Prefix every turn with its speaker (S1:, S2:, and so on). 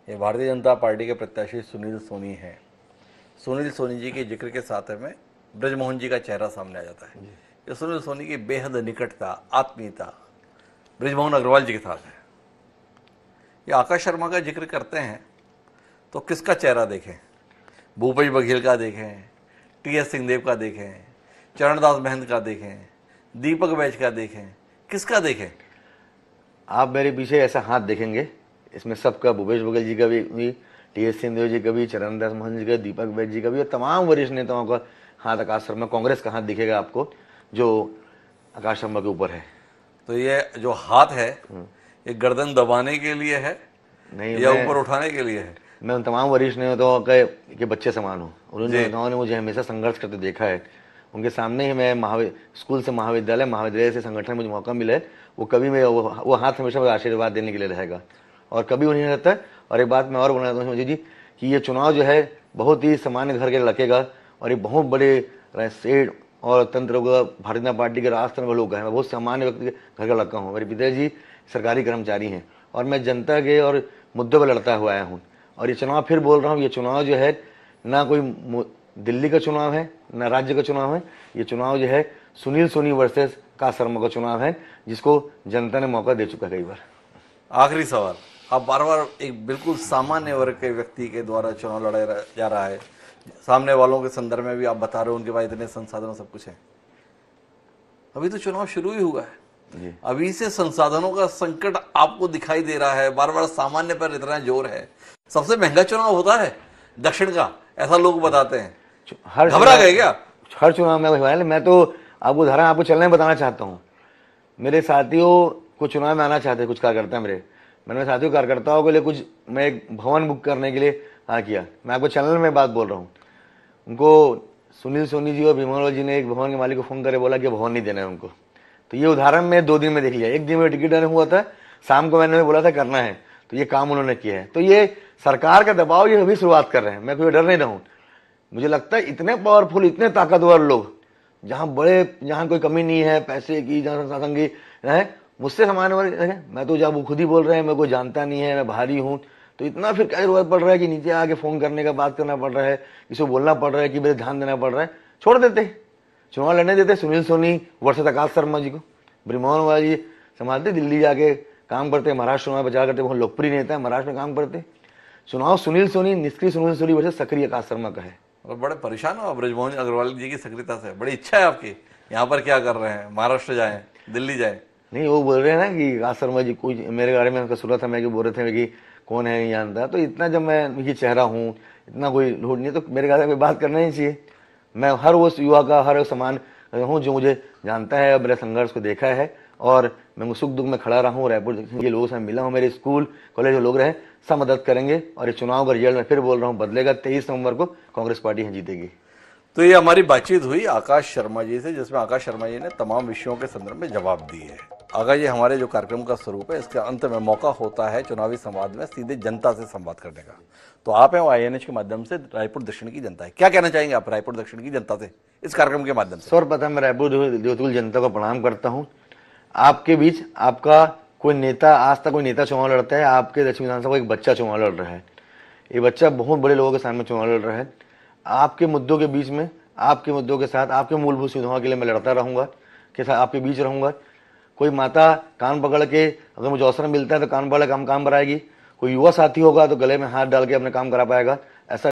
S1: ये भारतीय जनता पार्टी के प्रत्याशी सुनील सोनी हैं। सुनील सोनी जी के जिक्र के साथ में ब्रजमोहन जी का चेहरा सामने आ जाता है। ये सुनील सोनी की बेहद निकटता, आत्मीयता ब्रजमोहन अग्रवाल जी के साथ है। ये आकाश शर्मा का जिक्र करते हैं तो किसका चेहरा देखें? भूपेश बघेल का देखें, टी.एस. सिंहदेव का देखें, चरणदास महंत का देखें, दीपक बैज का देखें, किसका देखें?
S2: आप मेरे पीछे ऐसा हाथ देखेंगे, इसमें सबका, भूपेश बघेल जी का भी, टी.एस. सिंहदेव जी का भी, चरणदास महंत जी का, दीपक बैज जी का भी, और तमाम वरिष्ठ नेताओं का हाथ आकाश शर्मा, कांग्रेस का हाथ दिखेगा आपको जो आकाश शर्मा के ऊपर है।
S1: तो ये जो हाथ है ये गर्दन दबाने के लिए है
S2: नहीं,
S1: या ऊपर उठाने के लिए है?
S2: मैं उन तमाम वरिष्ठ नेताओं के बच्चे समान हूँ। उन नेताओं ने मुझे हमेशा संघर्ष करते देखा है। उनके सामने ही मैं स्कूल से महाविद्यालय से संगठन में मुझे मौका मिला है, वो कभी मैं वो हाथ हमेशा मुझे आशीर्वाद देने के लिए रहेगा और कभी वो नहीं रहता है। और एक बात मैं और बोलना चाहता हूँ जी कि ये चुनाव जो है बहुत ही सामान्य घर के लगेगा और ये बहुत बड़े सेठ और तंत्र भारतीय जनता पार्टी के राष्ट्र लोग हैं। मैं बहुत सामान्य व्यक्ति के घर का लड़का हूँ। मेरे पिताजी सरकारी कर्मचारी हैं और मैं जनता के और मुद्दों पर लड़ता हुआ आया हूँ। और ये चुनाव, फिर बोल रहा हूँ, ये चुनाव जो है ना कोई दिल्ली का चुनाव है ना राज्य का चुनाव है। ये चुनाव जो है सुनील सोनी वर्सेस आकाश शर्मा का चुनाव है, जिसको जनता ने मौका दे चुका है कई बार।
S1: आखिरी सवाल, आप बार बार एक बिल्कुल सामान्य वर्ग के व्यक्ति के द्वारा चुनाव लड़ा जा रहा है, सामने वालों के संदर्भ में भी आप बता रहे हो उनके पास इतने संसाधन सब कुछ है। अभी तो चुनाव शुरू ही हुआ है, अभी से संसाधनों का संकट आपको दिखाई दे रहा है। बार बार सामान्य पर इतना जोर है। सबसे महंगा चुनाव होता है दक्षिण का, ऐसा लोग बताते हैं। घबरा गए क्या?
S2: हर चुनाव में मैं तो आपको उदाहरण आपको चलने बताना चाहता हूँ। मेरे साथियों को चुनाव में आना चाहते हैं, कुछ कार्यकर्ता मैंने साथियों कार्यकर्ताओं के लिए कुछ, मैं एक भवन बुक करने के लिए किया। मैं आपको चैनल में बात बोल रहा हूँ। उनको सुनील सोनी जी और भीमराव जी ने एक भवन के मालिक को फोन करे, बोला कि भवन नहीं देना है उनको। तो ये उदाहरण मैं 2 दिन में देख लिया। एक दिन में टिकट देने हुआ था, शाम को मैंने बोला था करना है, तो ये काम उन्होंने किया है। तो ये सरकार का दबाव, ये अभी शुरुआत कर रहे हैं। मैं कोई डर नहीं रहा हूँ। मुझे लगता है इतने पावरफुल, इतने ताकतवर लोग, जहाँ कोई कमी नहीं है पैसे की, जहाँ संसाधन की है, मुझसे सामान्य वर्ग, मैं तो जब वो खुद ही बोल रहे हैं मैं कोई जानता नहीं है, मैं भारी हूँ, तो इतना फिर क्या जरूरत पड़ रहा है कि नीचे आके फोन करने का, बात करना पड़ रहा है, किसी को बोलना पड़ रहा है कि मेरे ध्यान देना पड़ रहा है। छोड़ देते, चुनाव लड़ने देते सुनील सोनी वर्सेस आकाश शर्मा जी को। ब्रजमोहन जी संभालते, दिल्ली जाके काम करते, महाराष्ट्र चुनाव प्रचार करते, बहुत लोकप्रिय नेता है, महाराष्ट्र में काम करते। चुनाव सुनील सोनी, निष्क्रिय सुनील सोनी वर्सेस सक्रिय आकाश शर्मा का है।
S1: और बड़े परेशान हो ब्रजमोहन अग्रवाल जी की सक्रियता से? बड़ी इच्छा है आपकी यहाँ पर क्या कर रहे हैं, महाराष्ट्र जाएं, दिल्ली जाएं?
S2: नहीं, वो बोल रहे हैं ना कि आकाश शर्मा जी कोई मेरे बारे में उनका सुना था, मैं बोल रहे थे कि कौन है नहीं जानता। तो इतना जब मैं उनकी चेहरा हूँ, इतना कोई लोड नहीं है, तो मेरे ख्याल से बात करना ही चाहिए। मैं हर वो युवा का हर समान हूँ जो मुझे जानता है, मेरे संघर्ष को देखा है और मैं सुख दुख में खड़ा रहा हूँ। रायपुर के लोगों से मिला हूँ, मेरे स्कूल कॉलेज में लोग रहे, सब मदद करेंगे और इस चुनाव का रिजल्ट मैं फिर बोल रहा हूँ बदलेगा। 23 नवंबर को कांग्रेस पार्टी यहाँ जीतेगी।
S1: तो ये हमारी बातचीत हुई आकाश शर्मा जी से, जिसमें आकाश शर्मा जी ने तमाम विषयों के संदर्भ में जवाब दिए हैं। अगर ये हमारे जो कार्यक्रम का स्वरूप है, इसके अंत में मौका होता है चुनावी संवाद में सीधे जनता से संवाद करने का। तो आप हैं वो IANH के माध्यम से रायपुर दक्षिण की जनता है, क्या कहना चाहेंगे आप रायपुर दक्षिण की जनता से इस कार्यक्रम के माध्यम से?
S2: सर्वप्रथम मैं रायपुर जोधपुर जनता को प्रणाम करता हूँ। आपके बीच आपका कोई नेता, आज तक कोई नेता चुनाव लड़ता है, आपके दक्षिण विधानसभा का एक बच्चा चुनाव लड़ रहा है। ये बच्चा बहुत बड़े लोगों के सामने चुनाव लड़ रहा है। आपके मुद्दों के बीच में, आपके मुद्दों के साथ, आपके मूलभूत सुविधाओं के लिए मैं लड़ता रहूंगा, के साथ आपके बीच रहूंगा। कोई माता कान पकड़ के, अगर मुझे अवसर मिलता है तो कान पकड़ काम कराएगी। कोई युवा साथी होगा तो गले में हाथ डाल के अपने काम करा पाएगा।